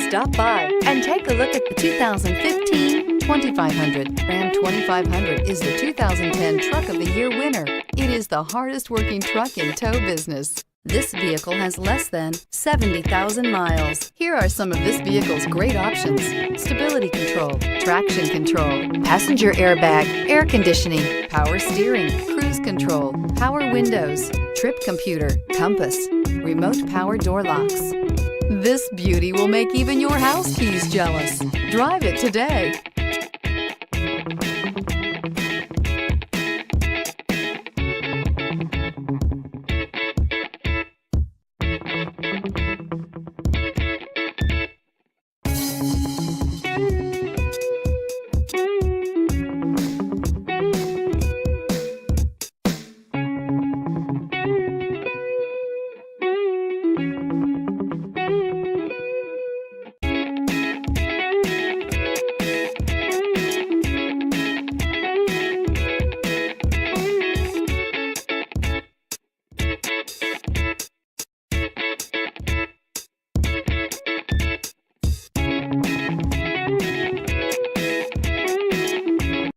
Stop by and take a look at the 2015 2500. Ram 2500 is the 2010 Truck of the Year winner. It is the hardest working truck in tow business. This vehicle has less than 70,000 miles. Here are some of this vehicle's great options: stability control, traction control, passenger airbag, air conditioning, power steering, cruise control, power windows, trip computer, compass, remote power door locks. This beauty will make even your house keys jealous. Drive it today.